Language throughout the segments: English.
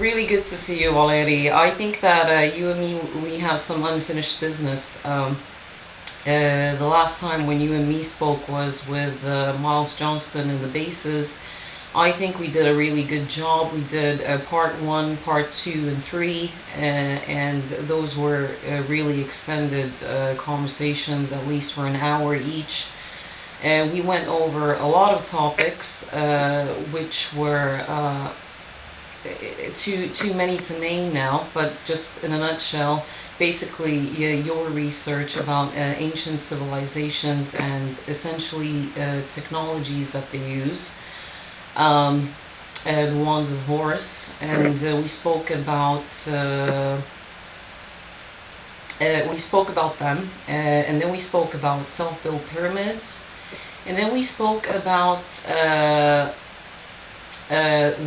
Really good to see you, Valery. I think that you and me, we have some unfinished business. The last time when you and me spoke was with Miles Johnston and the bases. I think we did a really good job. We did part one, part two, and three, and those were really extended conversations, at least for an hour each. And we went over a lot of topics, which were too many to name now, but just in a nutshell, basically, yeah, your research about ancient civilizations and essentially technologies that they use, um, the wands of Horus, and we spoke about them, and then we spoke about self-built pyramids, and then we spoke about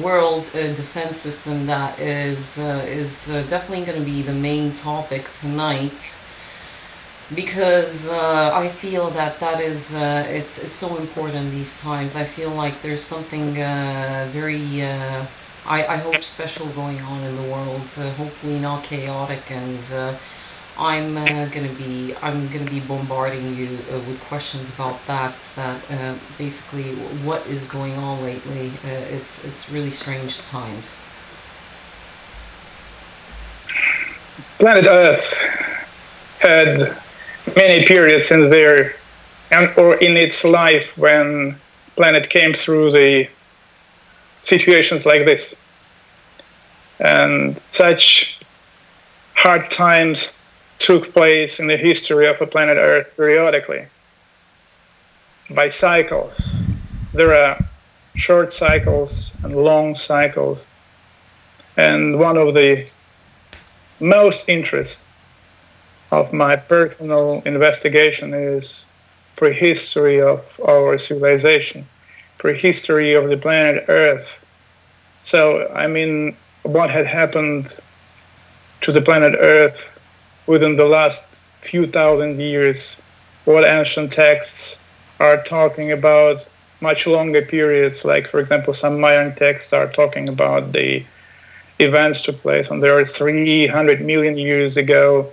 world defense system that is definitely going to be the main topic tonight, because I feel that it's so important these times. I feel like there's something very I hope special going on in the world. Hopefully not chaotic, and I'm gonna be bombarding you with questions about that. Basically, what is going on lately? It's really strange times. Planet Earth had many periods in there, or in its life, when planet came through the situations like this, and such hard times took place in the history of a planet Earth periodically by cycles. There are short cycles and long cycles, and one of the most interest of my personal investigation is prehistory of our civilization, prehistory of the planet Earth. So, I mean, what had happened to the planet Earth within the last few thousand years, what ancient texts are talking about much longer periods, like, for example, some Mayan texts are talking about the events took place on the Earth 300 million years ago.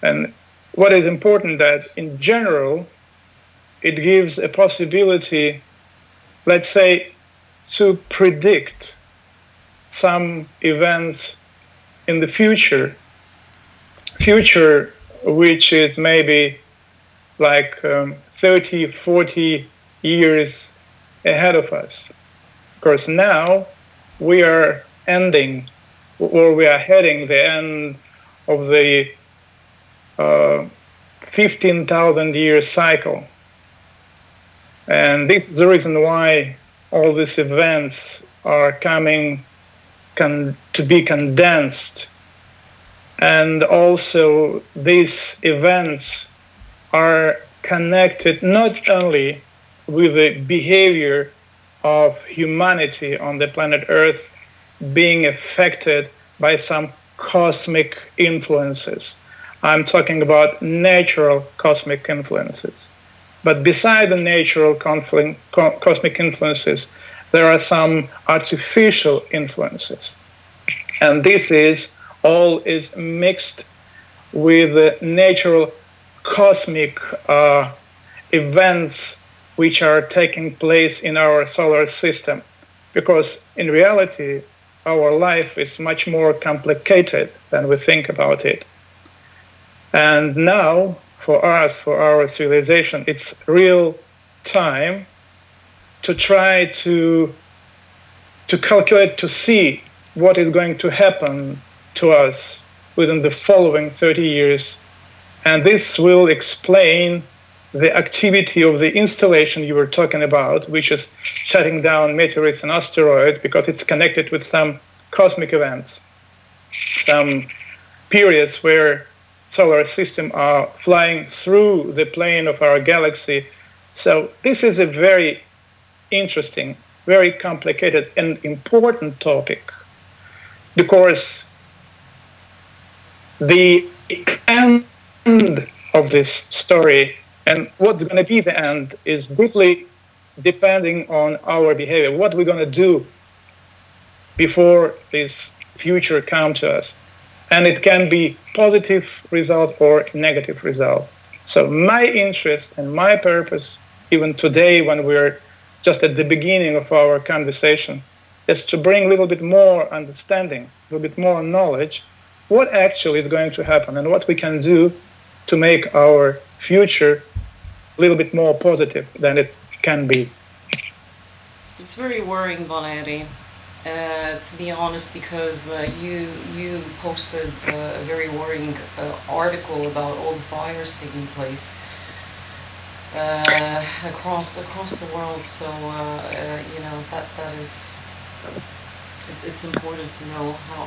And what is important that in general, it gives a possibility, let's say, to predict some events in the future which is maybe like 30, 40 years ahead of us. Because now we are ending, or we are heading the end of the 15,000 year cycle. And this is the reason why all these events are coming to be condensed. And also these events are connected not only with the behavior of humanity on the planet Earth being affected by some cosmic influences. I'm talking about natural cosmic influences. But beside the natural cosmic influences, there are some artificial influences. And this is mixed with the natural cosmic events which are taking place in our solar system. Because in reality, our life is much more complicated than we think about it. And now, for us, for our civilization, it's real time to try to calculate, to see what is going to happen to us within the following 30 years. And this will explain the activity of the installation you were talking about, which is shutting down meteorites and asteroids, because it's connected with some cosmic events, some periods where solar system are flying through the plane of our galaxy. So this is a very interesting, very complicated and important topic, because the end of this story and what's going to be the end is deeply depending on our behavior, what we're going to do before this future come to us. And it can be positive result or negative result. So my interest and my purpose, even today when we're just at the beginning of our conversation, is to bring a little bit more understanding, a little bit more knowledge, what actually is going to happen and what we can do to make our future a little bit more positive than it can be. It's very worrying, Valery. To be honest, because you posted a very worrying article about all the fires taking place across the world. So that is it's important to know how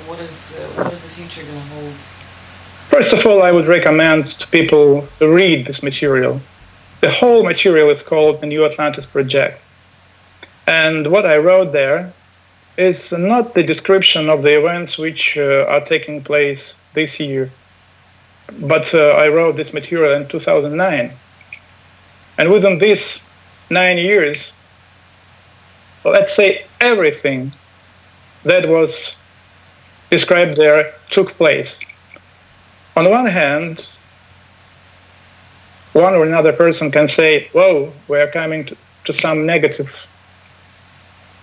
what is the future going to hold. First of all, I would recommend to people to read this material. The whole material is called the New Atlantis Project. And what I wrote there is not the description of the events which are taking place this year, but I wrote this material in 2009. And within these 9 years, let's say everything that was described there took place. On one hand, one or another person can say, whoa, we are coming to some negative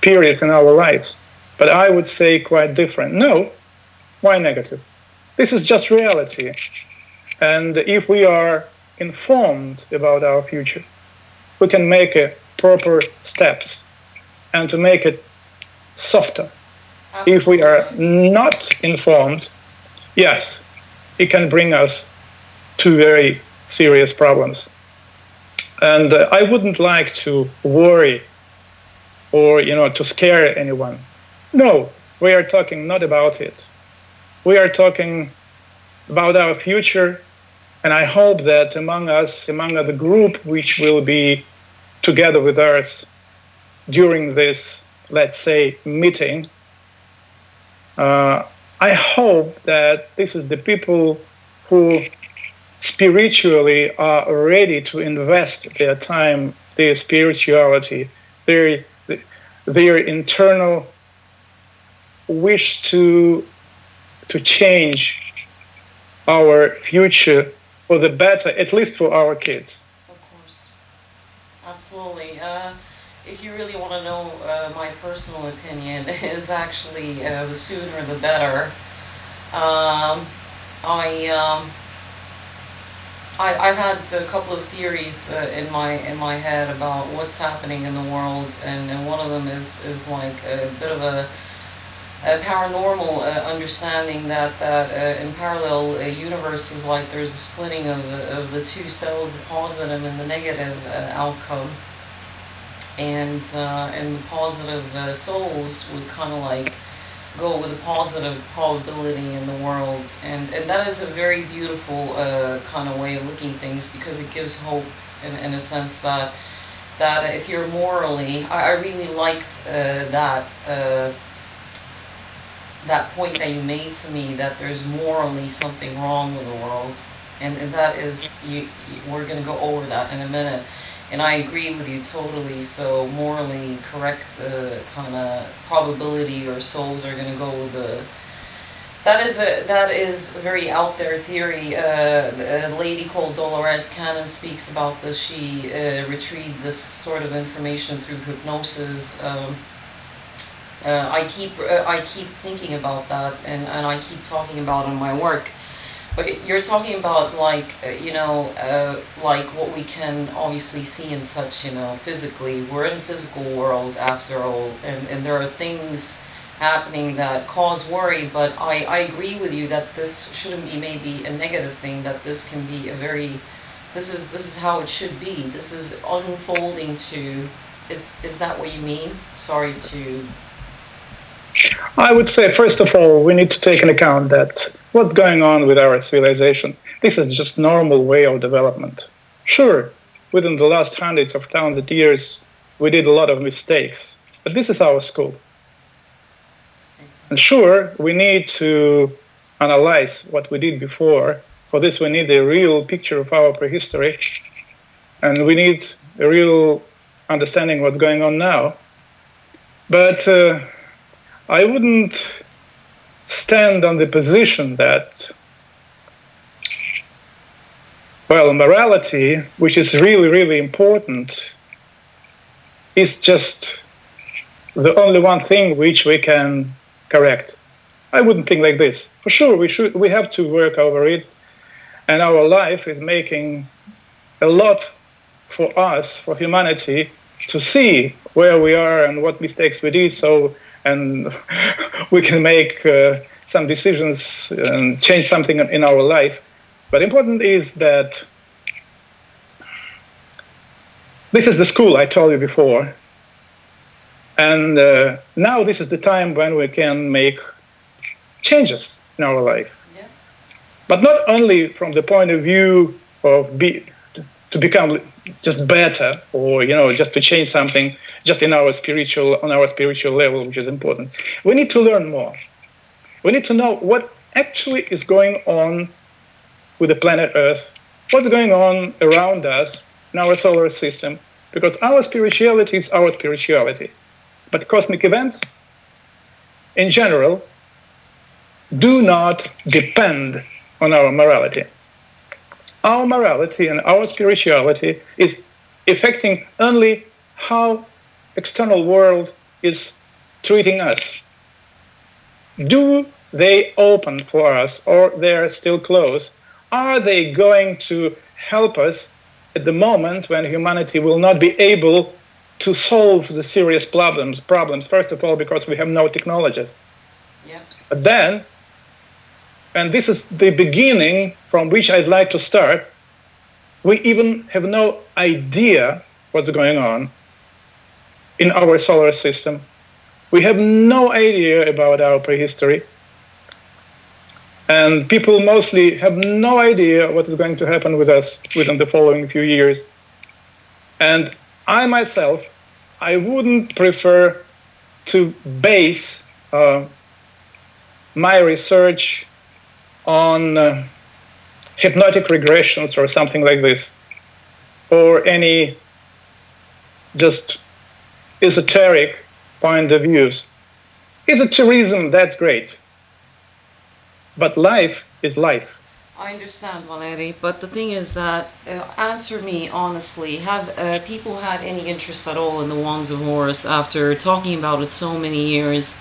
period in our lives. But I would say quite different. No, why negative? This is just reality. And if we are informed about our future, we can make proper steps and to make it softer. Absolutely. If we are not informed, yes, it can bring us to very serious problems. And I wouldn't like to worry or to scare anyone. No, we are talking not about it. We are talking about our future, and I hope that among us, among the group which will be together with us during this, let's say, meeting, I hope that this is the people who spiritually are ready to invest their time, their spirituality, their internal wish to change our future for the better, at least for our kids. Of course, absolutely. If you really want to know my personal opinion, is actually the sooner the better. Um, I I've had a couple of theories in my head about what's happening in the world, and one of them is like a bit of a paranormal understanding that in parallel universes, like there's a splitting of the two cells, the positive and the negative outcome, and the positive souls would kind of like go with a positive probability in the world, and that is a very beautiful kind of way of looking things, because it gives hope in a sense that if you're morally, I really liked that point that you made to me, that there's morally something wrong with the world, and that is we're gonna go over that in a minute. And I agree with you totally. So morally correct kind of probability or souls are going to go with the. That is a very out there theory. A lady called Dolores Cannon speaks about this. She retrieved this sort of information through hypnosis. I keep thinking about that, and I keep talking about it in my work. But you're talking about like like what we can obviously see and touch, physically. We're in the physical world after all, and there are things happening that cause worry. But I agree with you that this shouldn't be maybe a negative thing. That this can be a very, this is how it should be. This is unfolding to. Is that what you mean? Sorry to. I would say, first of all, we need to take into account that what's going on with our civilization, this is just normal way of development. Sure, within the last hundreds of thousands of years, we did a lot of mistakes, but this is our school. And sure, we need to analyze what we did before. For this, we need a real picture of our prehistory, and we need a real understanding what's going on now. But I wouldn't stand on the position that, well, morality, which is really, really important, is just the only one thing which we can correct. I wouldn't think like this. For sure, we have to work over it, and our life is making a lot for us, for humanity, to see where we are and what mistakes we did, and we can make some decisions and change something in our life. But important is that this is the school I told you before, and now this is the time when we can make changes in our life. Yeah. But not only from the point of view of to become just better, or just to change something just on our spiritual level, which is important. We need to learn more. We need to know what actually is going on with the planet Earth, what's going on around us in our solar system, because our spirituality is our spirituality. But cosmic events, in general, do not depend on our morality. Our morality and our spirituality is affecting only how external world is treating us. Do they open for us, or they are still closed? Are they going to help us at the moment when humanity will not be able to solve the serious problems? First of all, because we have no technologies. Yeah. But then, and this is the beginning from which I'd like to start, we even have no idea what's going on in our solar system. We have no idea about our prehistory. And people mostly have no idea what is going to happen with us within the following few years. And I myself, I wouldn't prefer to base my research on hypnotic regressions or something like this, or any just esoteric point of views. Esotericism, that's great. But life is life. I understand, Valery, but the thing is that, answer me honestly, have people had any interest at all in the Wands of Horus after talking about it so many years?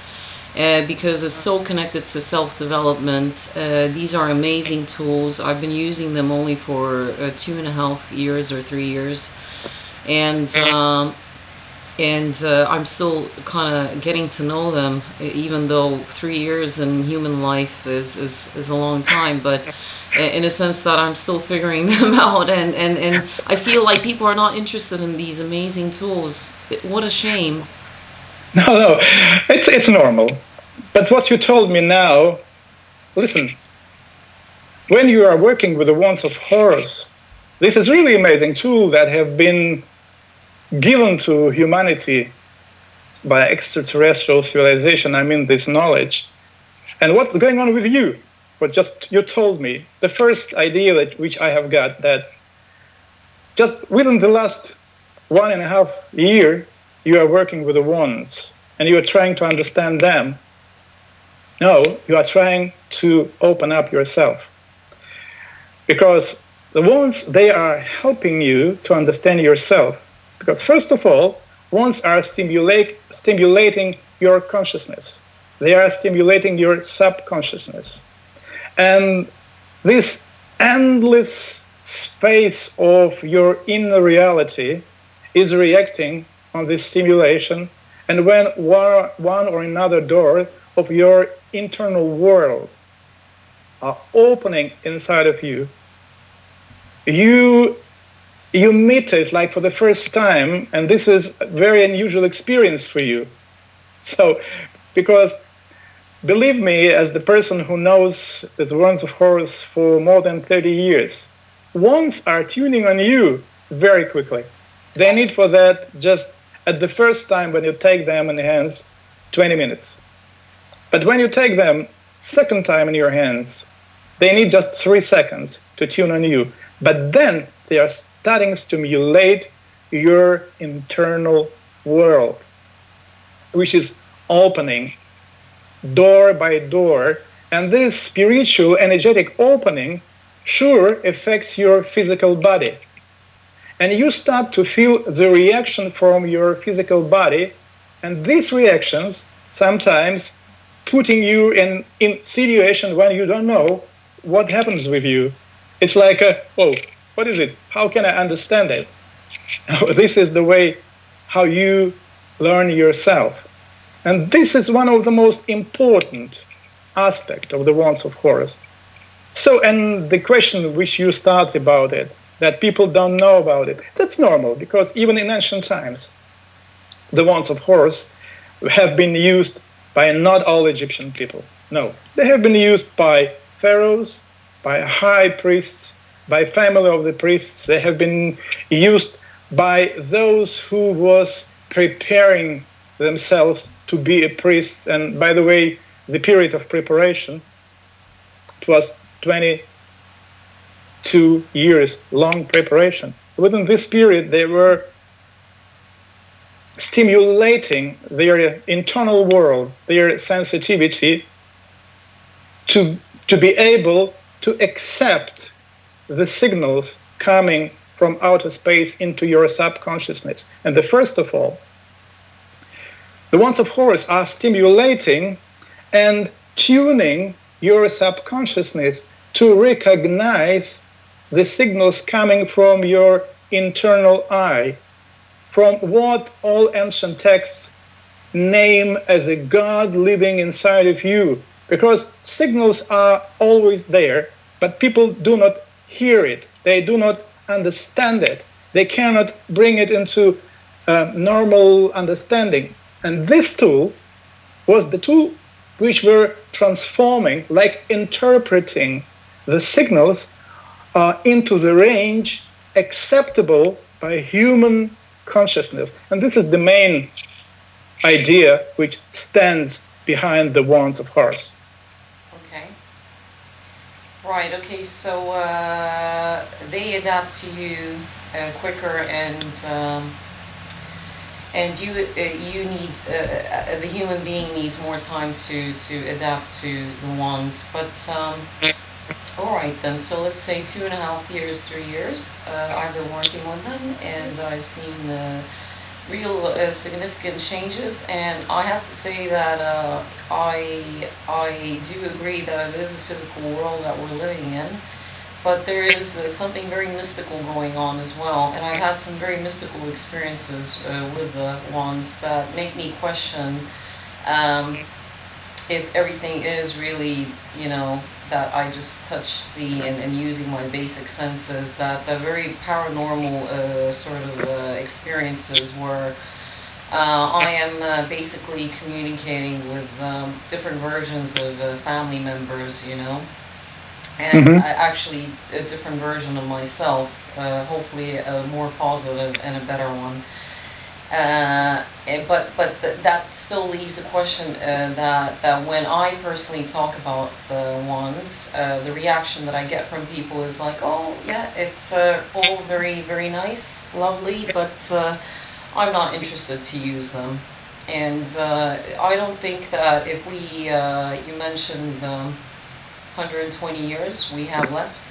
Because it's so connected to self-development. These are amazing tools. I've been using them only for 2.5 years or 3 years, and I'm still kind of getting to know them, even though 3 years in human life is a long time, but in a sense that I'm still figuring them out, and I feel like people are not interested in these amazing tools. What a shame. No, it's normal. But what you told me now, listen, when you are working with the Wands of Horus, this is really amazing tool that have been given to humanity by extraterrestrial civilization. I mean, this knowledge. And what's going on with you? What just you told me, the first idea which I have got, that just within the last 1.5 year, you are working with the wands and you are trying to understand them. No, you are trying to open up yourself. Because the wands, they are helping you to understand yourself. Because first of all, wands are stimulating your consciousness. They are stimulating your subconsciousness. And this endless space of your inner reality is reacting on this stimulation. And when one or another door of your internal world are opening inside of you, you meet it like for the first time, and this is a very unusual experience for you. So, because believe me, as the person who knows the Wands of Horus for more than 30 years, wands are tuning on you very quickly. They need for that just at the first time when you take them in the hands, 20 minutes. But when you take them second time in your hands, they need just 3 seconds to tune on you. But then they are starting to stimulate your internal world, which is opening door by door. And this spiritual, energetic opening sure affects your physical body. And you start to feel the reaction from your physical body. And these reactions sometimes putting you in situation when you don't know what happens with you. It's like, oh, what is it? How can I understand it? This is the way how you learn yourself. And this is one of the most important aspects of the wands of Horus. So, and the question which you start about it, that people don't know about it, that's normal, because even in ancient times, the wands of Horus have been used by not all Egyptian people. No, they have been used by pharaohs, by high priests, by family of the priests. They have been used by those who was preparing themselves to be a priest. And by the way, the period of preparation, it was 22 years long preparation. Within this period, they were stimulating their internal world, their sensitivity to be able to accept the signals coming from outer space into your subconsciousness. And the first of all, the wands of Horus are stimulating and tuning your subconsciousness to recognize the signals coming from your internal eye, from what all ancient texts name as a God living inside of you. Because signals are always there, but people do not hear it. They do not understand it. They cannot bring it into normal understanding. And this tool was the tool which were transforming, like interpreting the signals into the range acceptable by human consciousness. And this is the main idea which stands behind the wands of Horus. Okay. Right. Okay. So they adapt to you quicker, and you need the human being needs more time to adapt to the wands. But all right then. So let's say 2.5 years, 3 years. I've been working on them, and I've seen real significant changes. And I have to say that I do agree that it is a physical world that we're living in. But there is something very mystical going on as well. And I've had some very mystical experiences with the wands that make me question if everything is really, that I just touch, see, and using my basic senses, that the very paranormal sort of experiences where I am basically communicating with different versions of family members, and actually a different version of myself, hopefully a more positive and a better one. That still leaves the question that when I personally talk about the wands, the reaction that I get from people is like, oh yeah, it's all very, very nice, lovely, but I'm not interested to use them. And I don't think that if we, you mentioned 120 years we have left.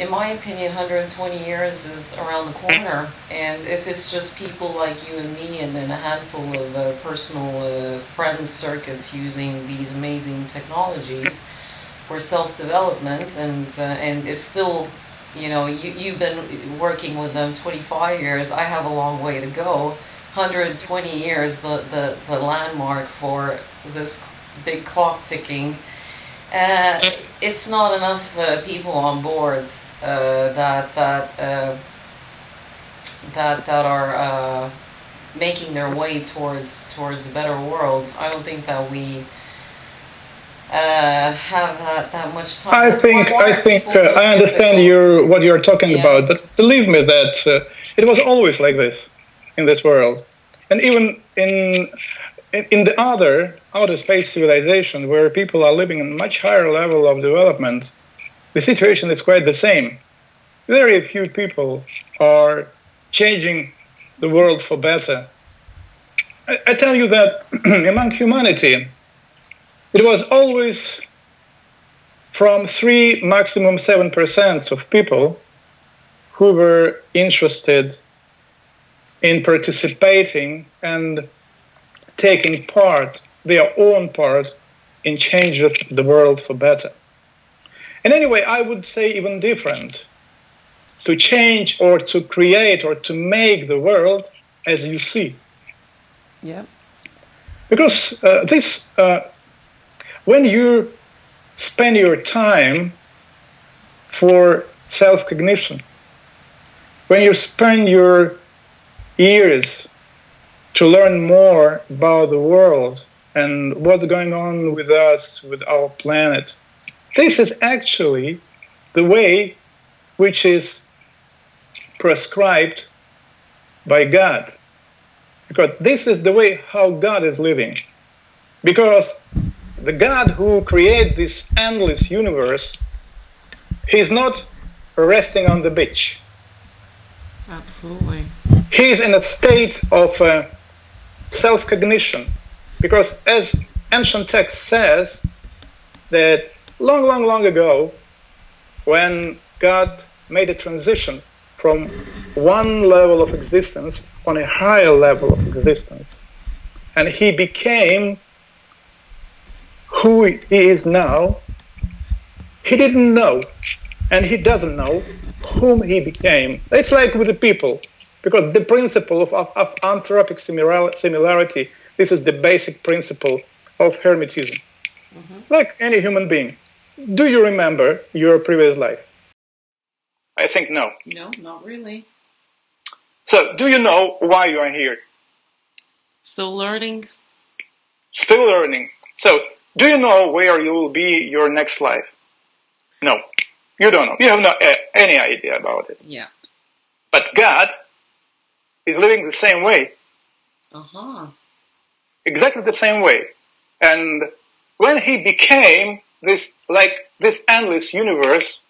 In my opinion, 120 years is around the corner, and if it's just people like you and me and then a handful of personal friend circuits using these amazing technologies for self-development, and it's still, you've been working with them 25 years, I have a long way to go. 120 years, the landmark for this big clock ticking. It's not enough people on board that are making their way towards a better world. I don't think that we have that much time. I think I understand what you're talking about, but believe me that it was always like this in this world, and even in the outer space civilization, where people are living in much higher level of development, the situation is quite the same. Very few people are changing the world for better. I tell you that among humanity, it was always from 3, maximum 7% of people who were interested in participating and taking part, their own part, in changing the world for better. And anyway, I would say even different. To change or to create or to make the world as you see. Yeah. Because when you spend your time for self-cognition, when you spend your years to learn more about the world and what's going on with us, with our planet, this is actually the way which is prescribed by God. Because this is the way how God is living. Because the God who created this endless universe, he's not resting on the beach. Absolutely. He's in a state of self-cognition. Because as ancient text says, that long ago, when God made a transition from one level of existence on a higher level of existence, and he became who he is now, he didn't know, and he doesn't know whom he became. It's like with the people, because the principle of anthropic similarity, this is the basic principle of Hermetism. Like any human being. Do you remember your previous life? I think no. No, not really. So, do you know why you are here? Still learning. Still learning. So, do you know where you will be your next life? No. You don't know. You have no any idea about it. Yeah. But God is living the same way. Exactly the same way. And when he became this endless universe,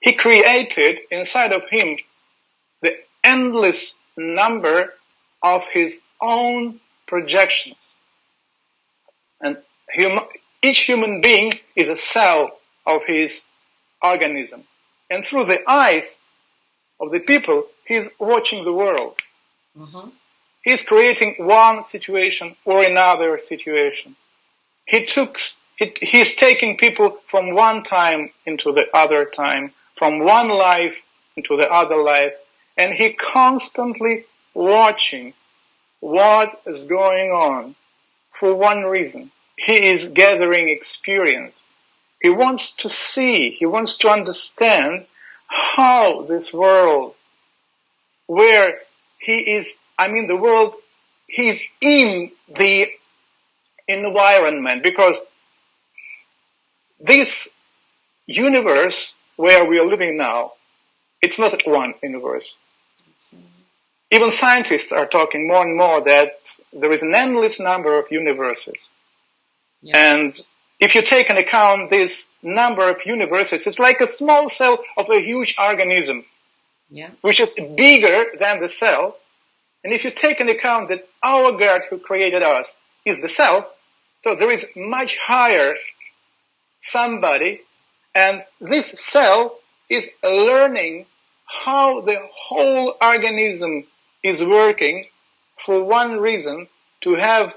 he created inside of him the endless number of his own projections. And each human being is a cell of his organism. And through the eyes of the people, he's watching the world. He's creating one situation or another situation. He's taking people from one time into the other time, from one life into the other life, and he constantly watching what is going on for one reason. He is gathering experience. He wants to see, he wants to understand how this world, where he is, the world, he's in the environment, because this universe where we are living now, it's not one universe. Even scientists are talking more and more that there is an endless number of universes. Yeah. And if you take into account this number of universes, it's like a small cell of a huge organism, which is bigger than the cell. And if you take into account that our God who created us is the cell, so there is much higher somebody, and this cell is learning how the whole organism is working for one reason, to have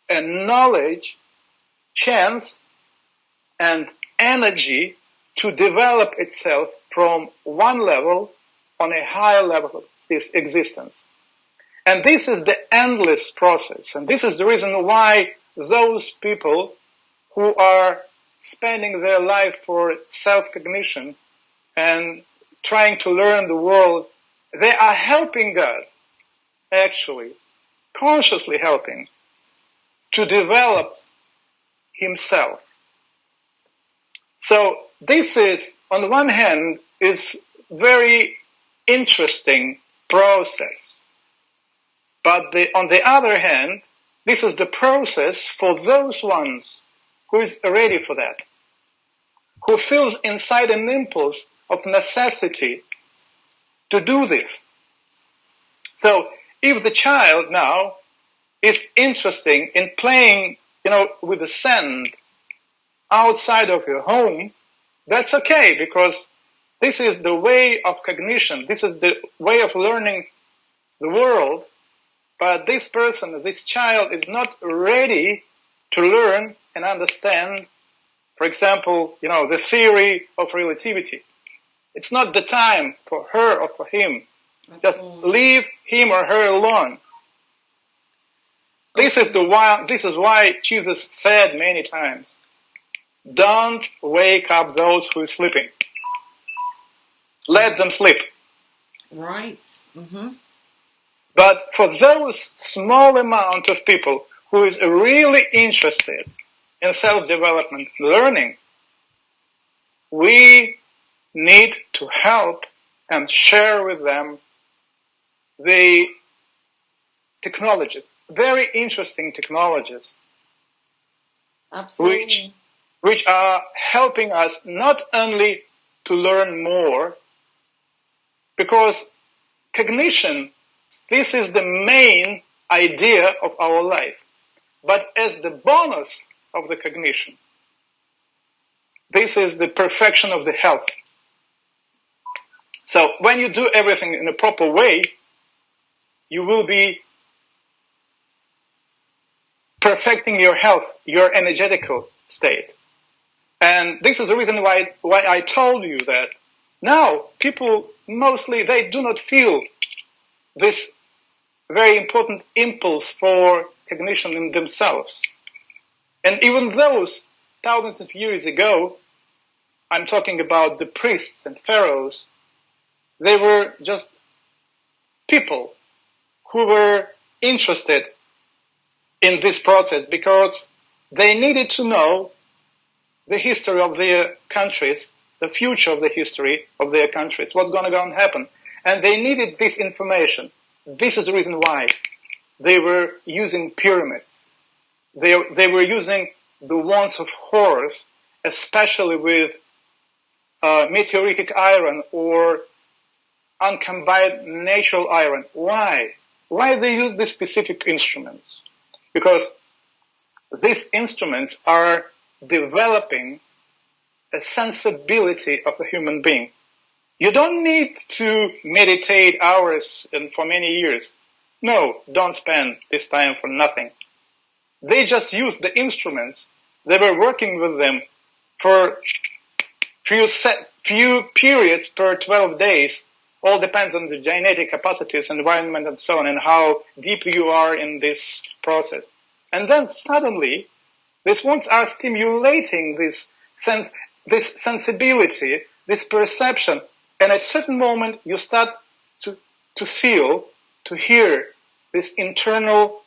a knowledge, chance, and energy to develop itself from one level on a higher level of this existence. And this is the endless process. And this is the reason why those people who are spending their life for self-cognition and trying to learn the world, they are helping God, actually, consciously helping to develop himself. So this is, on the one hand, is very interesting process. But on the other hand, this is the process for those ones who is ready for that, who feels inside an impulse of necessity to do this. So if the child now is interested in playing, with the sand outside of your home, that's okay, because this is the way of cognition. This is the way of learning the world. But this person, this child, is not ready to learn and understand, for example, the theory of relativity. It's not the time for her or for him. Just leave him or her alone. This is why Jesus said many times, don't wake up those who are sleeping. Let them sleep. Right. Mm-hmm. But for those small amount of people who is really interested in self-development, learning, we need to help and share with them the technologies, very interesting technologies. Absolutely. Which are helping us not only to learn more, because cognition, this is the main idea of our life. But as the bonus of the cognition, this is the perfection of the health. So when you do everything in a proper way, you will be perfecting your health, your energetical state. And this is the reason why I told you that now people mostly, they do not feel this very important impulse for cognition in themselves. And even those thousands of years ago, I'm talking about the priests and pharaohs, they were just people who were interested in this process because they needed to know the history of their countries, the future of the history of their countries, what's going to happen. And they needed this information. This is the reason why they were using pyramids. They were using the wands of Horus, especially with meteoritic iron or uncombined natural iron. Why? Why they use these specific instruments? Because these instruments are developing a sensibility of a human being. You don't need to meditate hours and for many years. No, don't spend this time for nothing. They just used the instruments. They were working with them for few periods per 12 days. All depends on the genetic capacities, environment, and so on, and how deeply you are in this process. And then suddenly, these ones are stimulating this sensibility, this perception. And at a certain moment, you start to feel, to hear this internal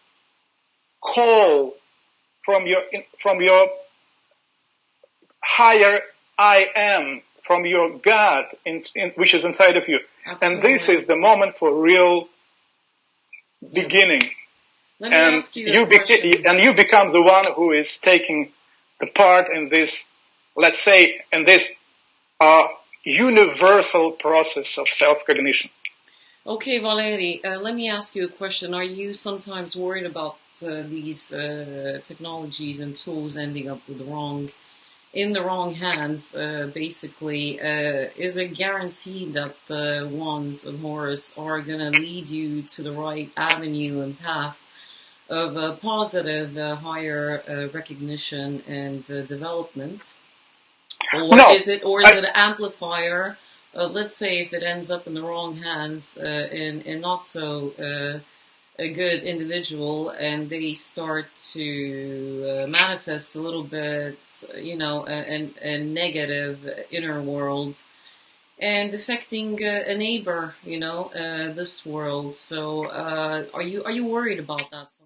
call from your higher I am, from your God, which is inside of you. Absolutely. And this is the moment for real beginning. Let me ask you a question. And you become the one who is taking the part in this, let's say, in this universal process of self-cognition. Okay, Valery, let me ask you a question. Are you sometimes worried about these technologies and tools ending up in the wrong hands? Basically, is it guaranteed that the wands of Horus are going to lead you to the right avenue and path of a positive, higher recognition and development? Or is it an amplifier? Let's say if it ends up in the wrong hands and not so a good individual, and they start to manifest a little bit, a negative inner world, and affecting a neighbor, this world. So, are you worried about that sometimes?